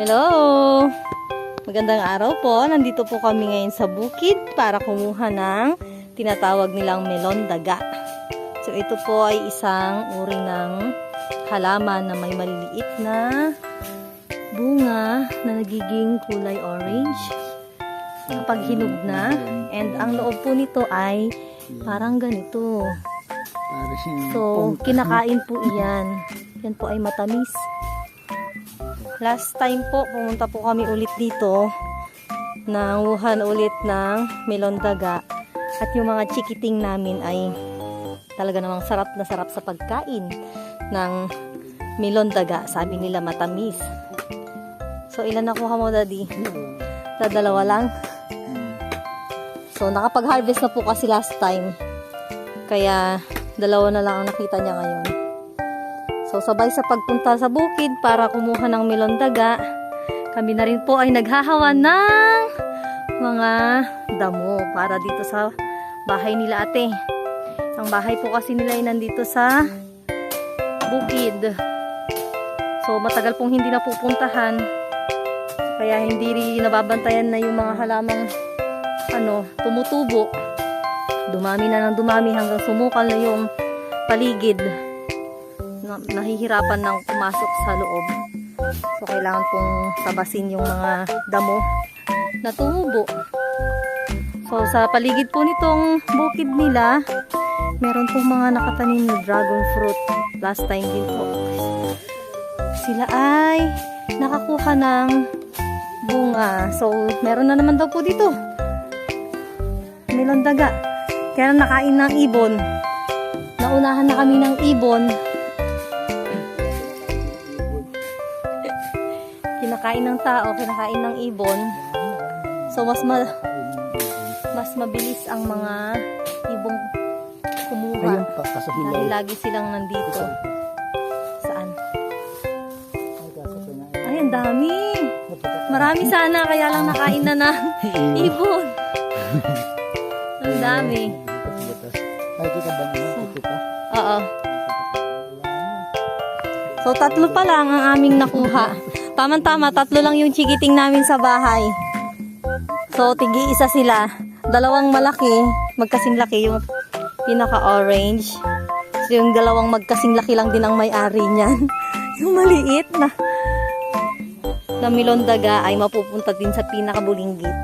Hello! Magandang araw po. Nandito po kami ngayon sa bukid para kumuha ng tinatawag nilang melon daga. So ito po ay isang uri ng halaman na may maliliit na bunga na nagiging kulay orange kapag hinog na. And ang loob po nito ay parang ganito. So kinakain po iyan. Yan po ay matamis. Last time po, pumunta po kami ulit dito. Nanguhan ulit ng melon daga. At yung mga chikiting namin ay talaga namang sarap na sarap sa pagkain ng melon daga. Sabi nila matamis. So ilan nakuha mo, Daddy? Dalawa lang. So nakapag-harvest na po kasi last time. Kaya dalawa na lang ang nakita niya ngayon. So, sabay sa pagpunta sa bukid para kumuha ng melon daga, kami na rin po ay naghahawa ng mga damo para dito sa bahay nila ate. Ang bahay po kasi nila ay nandito sa bukid. So, matagal pong hindi napupuntahan. Kaya hindi rin nababantayan na yung mga halamang tumutubo. Dumami na ng dumami hanggang sumukal na yung paligid. Nahihirapan ng pumasok sa loob. So, kailangan pong tabasin yung mga damo na tumubo. So, sa paligid po nitong bukid nila, meron pong mga nakatanim na dragon fruit. Last time din po. Sila ay nakakuha ng bunga. So, meron na naman daw po dito. Melon daga. Kaya nakain ng ibon. Naunahan na kami ng ibon. Kinakain ng tao, kinakain ng ibon. So mas mabilis ang mga ibong kumuha. Dahil lagi silang nandito. Saan? Ay, ang dami. Marami sana, kaya lang nakain na ng ibon. Ang dami. Oo. So, 3 pa lang ang aming nakuha. Tama-tama, 3 lang yung chikiting namin sa bahay. So, tig-isa sila. 2 malaki, magkasing laki yung pinaka-orange. So, yung 2 magkasing laki lang din ang may-ari niyan. Yung maliit na melon daga ay mapupunta din sa pinaka-bulinggit.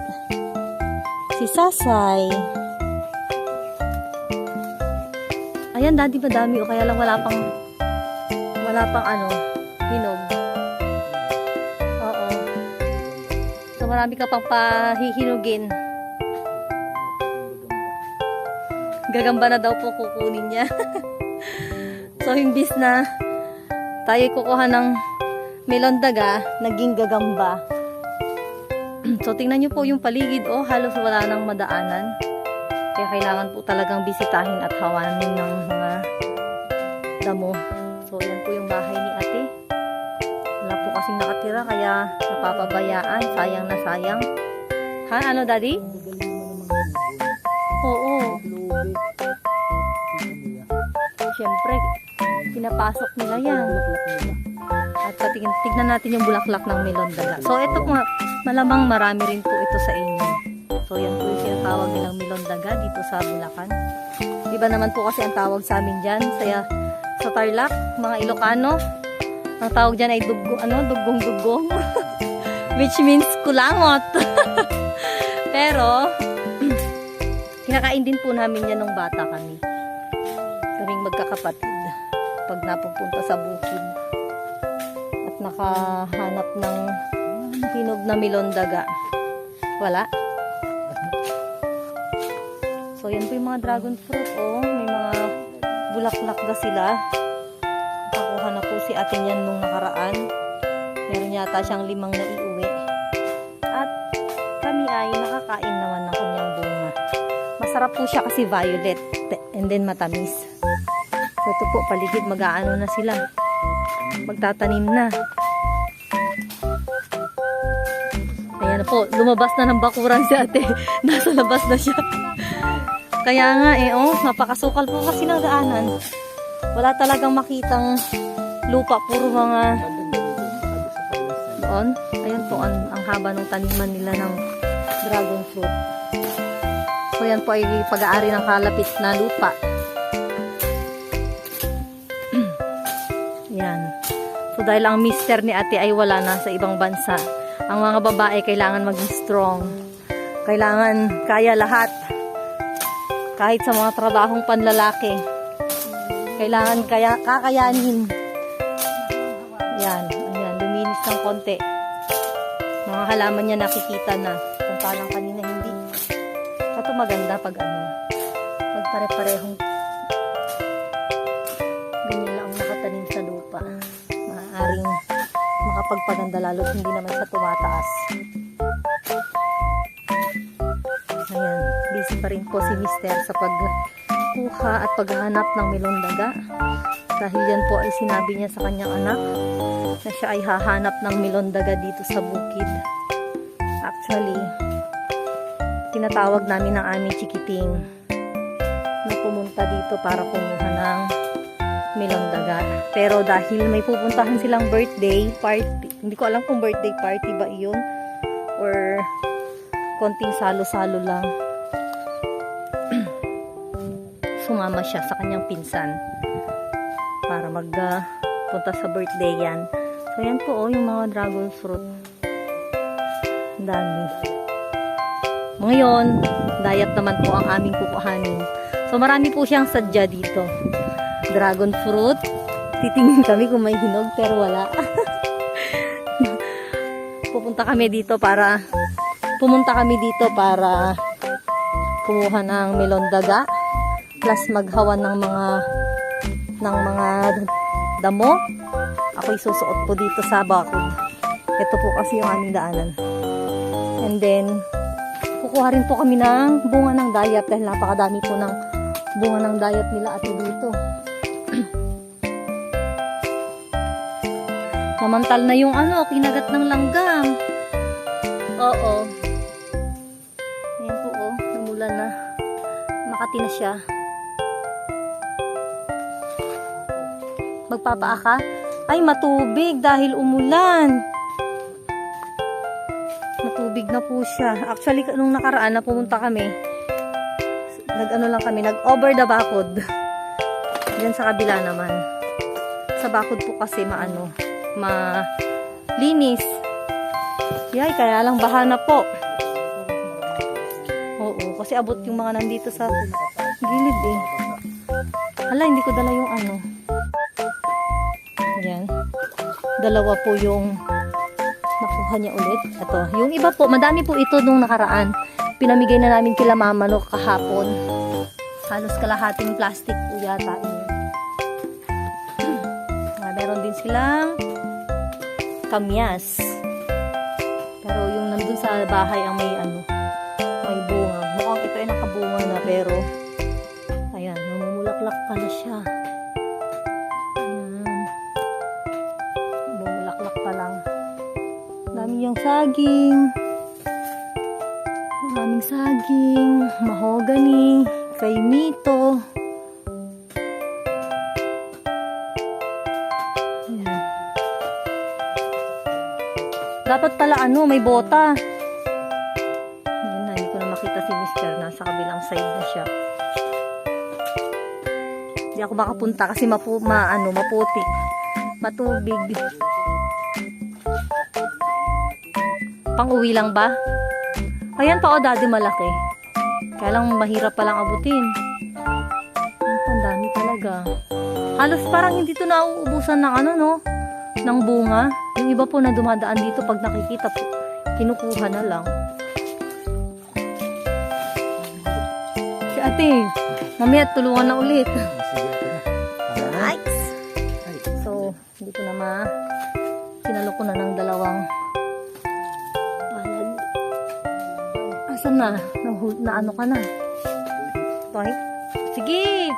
Si Sasay. Ayan, Daddy, madami o kaya lang wala pang hinog. Oo. So, marami ka pang pahihinugin. Gagamba na daw po kukunin niya. So, imbis na tayo kukuha ng melon daga, naging gagamba. So, tingnan nyo po yung paligid. Halos wala nang madaanan. Kaya kailangan po talagang bisitahin at hawanin ng mga damo. So, yan po yung bahay ni ate. Wala po kasing nakatira, kaya napapabayaan. Sayang na sayang. Ha? Ano, Daddy? Oo. Siyempre, pinapasok nila yan. At tignan natin yung bulaklak ng melon daga. So, ito po, malamang marami rin po ito sa inyo. So, yan po yung sinatawag nilang melon daga dito sa Bulacan. Iba naman po kasi ang tawag sa amin dyan. Sa Tarlac, mga Ilocano, ang tawag dyan ay dugong-dugong. Which means kulangot. Pero, kinakain din po namin yan nung bata kami. Kaming magkakapatid. Pag napupunta sa bukid. At nakahanap ng hinog na melon daga. Wala. So, yan po yung mga dragon fruit. May mga bulaklak na sila. Nakakuha na po si ate niyan nung nakaraan. Meron yata siyang 5 na iuwi. At kami ay nakakain naman ng kanyang bunga. Masarap po siya kasi violet. And then matamis. So, ito po, paligid mag-aano na sila. Magtatanim na. Ayan na po, lumabas na ng bakuran si ate. Nasa labas na siya. Kaya nga napakasukal po kasi ng daanan. Wala talagang makitang lupa, puro mga doon. Ayun po ang haba ng taniman nila ng dragon fruit. So yan po ay pag-aari ng kalapit na lupa. Yan. So dahil ang mister ni ate ay wala na sa ibang bansa, ang mga babae kailangan maging strong. Kailangan kaya lahat. Kahit sa mga trabahong panlalaki. Kailangan kakayanin. Yan. Ayan. Luminis ng konti. Mga halaman niya nakikita na. Kung palang kanina hindi. Ito maganda pag pag pare-parehong ganyan lang ang nakatanim sa lupa. Maaaring makapagpaganda lalo hindi naman sa tumataas. Ayan, busy pa rin po si Mister sa pagkuha at paghahanap ng melon daga. Dahil yan po ay sinabi niya sa kanyang anak na siya ay hahanap ng melon daga dito sa bukid. Actually, tinatawag namin ng aming chikiting na pumunta dito para kumuha ng melon daga. Pero dahil may pupuntahan silang birthday party, hindi ko alam kung birthday party ba iyon or konting salo-salo lang. Sumama siya sa kanyang pinsan para magpunta sa birthday yan. So yan po yung mga dragon fruit. Ang dami. Ngayon, diet naman po ang aming kukuhanin. So marami po siyang sadya dito. Dragon fruit. Titingin kami kung may hinog pero wala. Pumunta kami dito para kumuha ng melon daga plus maghawan ng mga damo. Ako'y susuot po dito sa bakod. Ito po kasi yung aming daanan. And then kukuha rin po kami ng bunga ng dayap dahil napakadami po ng bunga ng dayap nila ate dito. Namantal na yung kinagat ng langgam. Oo. Ayan po numulan na. Makati na siya. Magpapaa ka? Ay, matubig dahil umulan. Matubig na po siya. Actually, nung nakaraan na pumunta kami, nag-over the bakod. Diyan sa kabila naman. Sa bakod po kasi malinis. Yay, kaya lang baha na po. Oo, kasi abot yung mga nandito sa gilid eh. Hala, hindi ko dala yung Yan. Dalawa po yung nakuha niya ulit. Ito. Yung iba po, madami po ito nung nakaraan. Pinamigay na namin kila mama no kahapon. Halos kalahating plastic po yata. Meron din silang kamyas. Pero yung nandun sa bahay ang may may bunga. Mukhang ito ay nakabunga na pero ayan, namumulaklak pala siya. Ayan. Namumulaklak pa lang. Dami yung saging. Maraming saging, mahogany, kaimito. Ayan. Dapat pala may bota. Ayan na, hindi ko na makita si Mister. Nasa kabilang side na siya. Hindi ako makapunta kasi maputik. Matubig. Pang-uwi lang ba? Ayan pa daddy malaki. Kaya lang mahirap palang abutin. Ang dami talaga. Halos parang hindi to nauubusan ng ng bunga. Yung iba po na dumadaan dito pag nakikita po, kinukuha na lang. Si ate, mamaya tulungan na ulit. Nice! So, hindi ko na sinalo ko na ng dalawang palad. Asan na? Na ka na? Toy? Sige!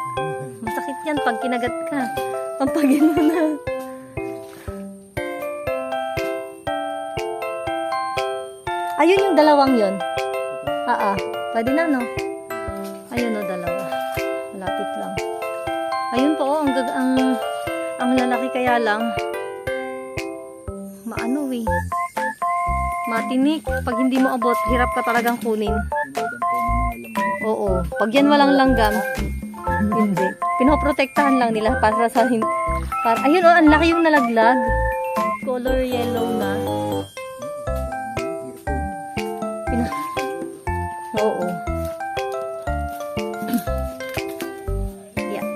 Masakit yan pag kinagat ka. Pampagin mo na. Ayun yung dalawang yun. Pwede na Ayun dalawa. Malapit lang. Ayun po ang lalaki kaya lang Matinik. Pag hindi mo abot, hirap ka talagang kunin. Oo. Pag yan walang langgam, hindi. Pinoprotektahan lang nila para sa ayun oh, ang laki yung nalaglag. Color yellow na. Oo. Yeah.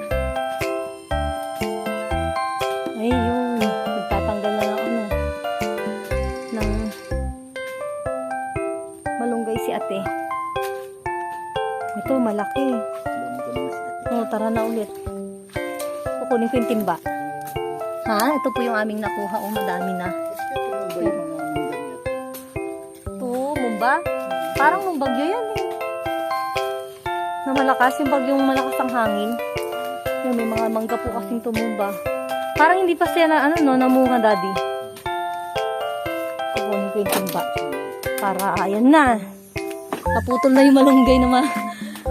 Ayun. Nagtatanggal na ng ng malunggay si ate. Ito, malaki. Tara na ulit. Kukunin ko yung timba. Ha? Ito po yung aming nakuha. Madami na. Ito, mumba. Parang nung bagyo yan eh. Na malakas. Yung bagyong malakas ang hangin. Yung may mga mangga po kasing tumumba. Parang hindi pa siya na namunga, daddy. Kukunin ko yung timba. Para, ayan na. Naputol na yung malunggay na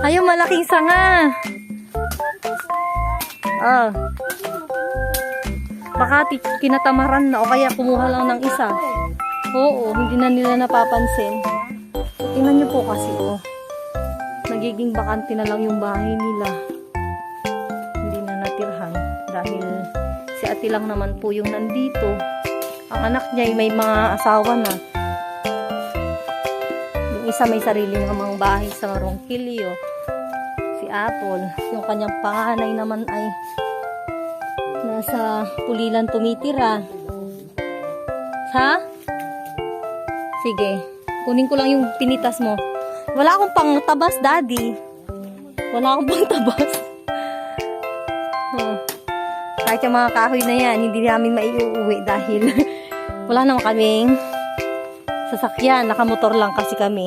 ayun, malaking sanga. Baka kinatamaran na o kaya kumuha lang ng isa. Oo, hindi na nila napapansin. Tingnan nyo po kasi, nagiging bakante na lang yung bahay nila. Hindi na natirhan. Dahil si ate lang naman po yung nandito. Ang anak niya ay may mga asawa na. Yung isa may sarili namang bahay sa Ronquillo. Si Apple. Yung kanyang panganay naman ay nasa Pulilan tumitira. Ha? Sige. Kunin ko lang yung pinitas mo. Wala akong pang tabas, daddy. Wala akong pang tabas. Kahit yung mga kahoy na yan, hindi namin maiuwi dahil wala naman kaming sasakyan. Nakamotor lang kasi kami.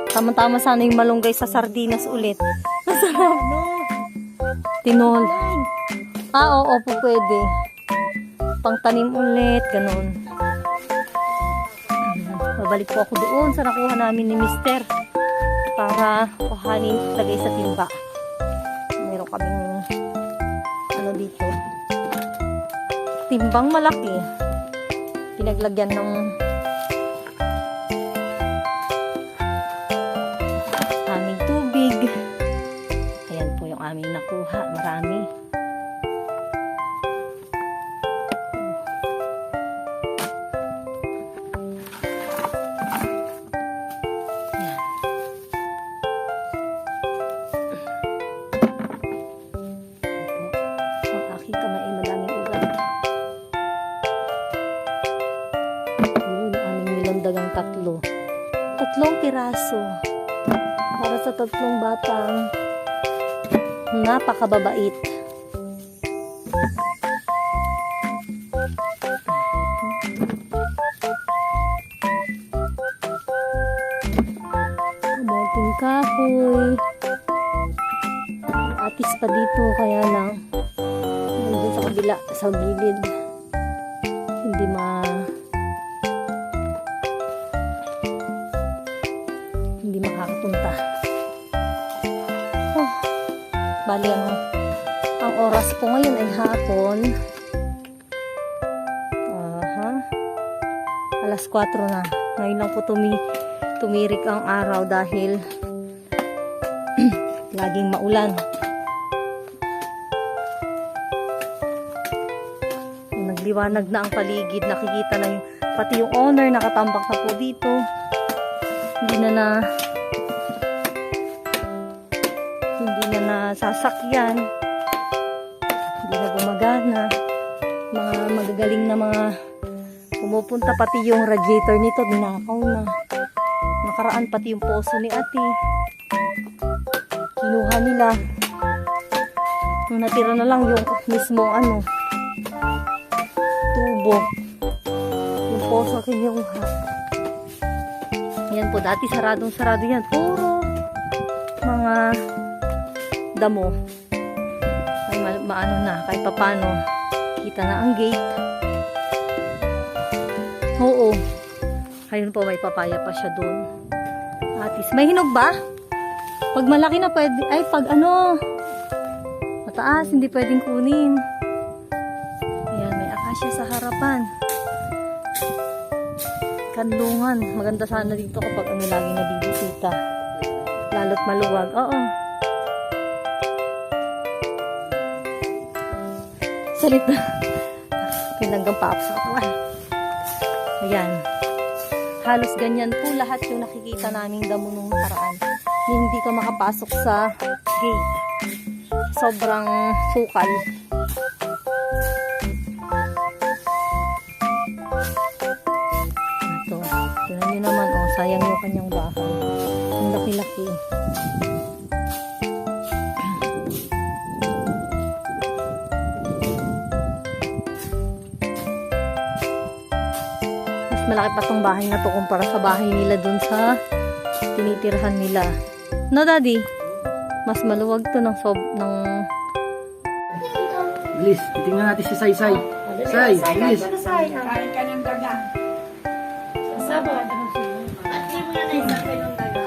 Tama-tama sana yung malunggay sa sardinas ulit. Masarap. Tinol. Oo po pwede. Pangtanim ulit, ganun. Babalik po ako doon sa nakuha namin ni Mister para kuhanin, lagay sa timba. Meron kaming dito. Timbang malaki. Pinaglagyan ng aming tubig. Ayan po yung aming nakuha. Marami. Dagang tatlong piraso para sa tatlong batang napakababait. Kamuting kahoy, atis pa dito, kaya lang nandun sa kabila, sa gilid hindi makakapunta. Bali ang oras po ngayon ay hapon. Alas 4 na. Ngayon lang po tumirik ang araw dahil laging maulan. Nagliwanag na ang paligid, nakikita na pati yung owner nakatambak na po dito. Hindi na sasakyan, hindi na gumagana. Mga magagaling na mga pumupunta, pati yung radiator nito ninakaw na. Nakaraan pati yung poso ni ate kinuha nila. Natira na lang yung mismong tubo, yung poso kinuha. Yan po, dati sarado yan, puro mga damo. Ay maano na, kahit papano kita na ang gate. Oo, ayun po, may papaya pa siya doon. Atis, may hinog ba? Pag malaki na pwede, ay pag mataas, hindi pwedeng kunin. Ayan, may akasya sa harapan. kanlungan. Maganda sana dito kapag ano lagi nabibisita. Lalo't maluwag. Oo. Salit na. Pinanggang pa ako sa katawan. Ayan. Halos ganyan po lahat yung nakikita naming damo nung nakaraan. Hindi ka makapasok sa gate. Sobrang sukal. Ito. Tignan nyo naman, oh, sayang yung kanyang bahay. Ang laki-laki. Mas malaki pa tong bahay na to kumpara sa bahay nila dun sa tinitirhan nila. No, Daddy? Mas maluwag to ng Bilis, titingnan natin si Sai. Sai, bilis. Kain ka ng daga. Sabo. At di mo na naisang kayo ng daga.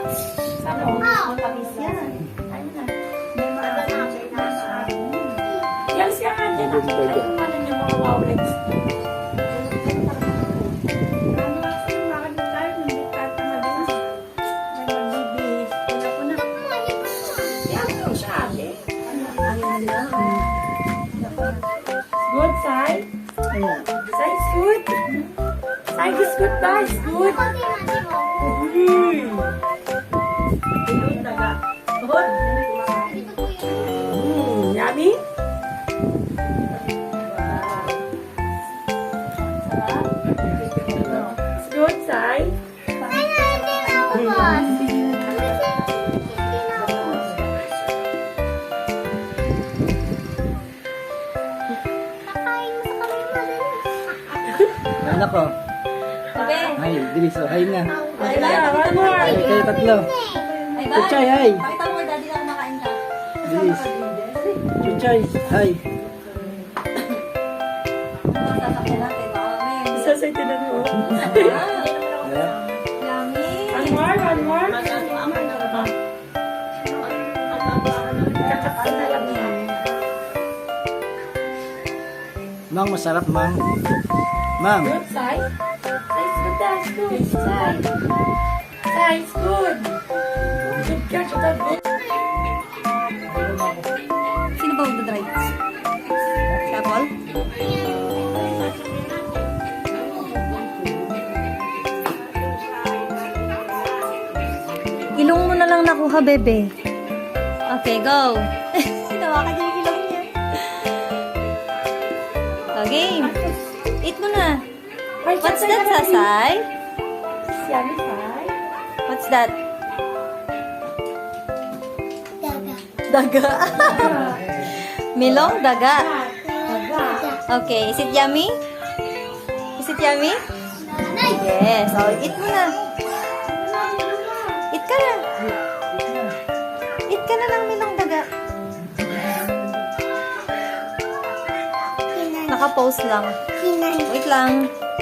Sabo. Matamis yan. Ayun na. May mga yan siya nga dyan. Ano niyo mga wowlegs. Good, Sai? Sai is good. Sai is good ba? Is good. Good, daga. Good. Yummy? It's good, Sai? Anak ko. Ay, bilis. Oh, hay na. One more. Ay, kayo tatlo. Chuchay, hay. Pakita mo, Daddy, na kumakain ka. Bilis. Chuchay, hay. Sasakyan natin, baka may Isa sa itinan mo. Yeah. yummy. One more, one more. Kakapal na lang yan. Mang, masarap, Mang. Mang. Good, Sai? Sai is good, that's good. Sai. Sai is good. Good ka, kita good. Sino ba magdadrive? Si Apple? Ilong mo na lang nakuha, bebe. Okay, go. Hinawakan niya yung ilong niya. Okay. Eat mo na. What's that, Sasay? Yummy, Sai. What's that? Daga. Milong, daga. Okay, is it yummy? Is it yummy? Yes. So, eat mo na. Eat ka na. Eat ka na ng milong daga. Naka-post lang. Wait lang.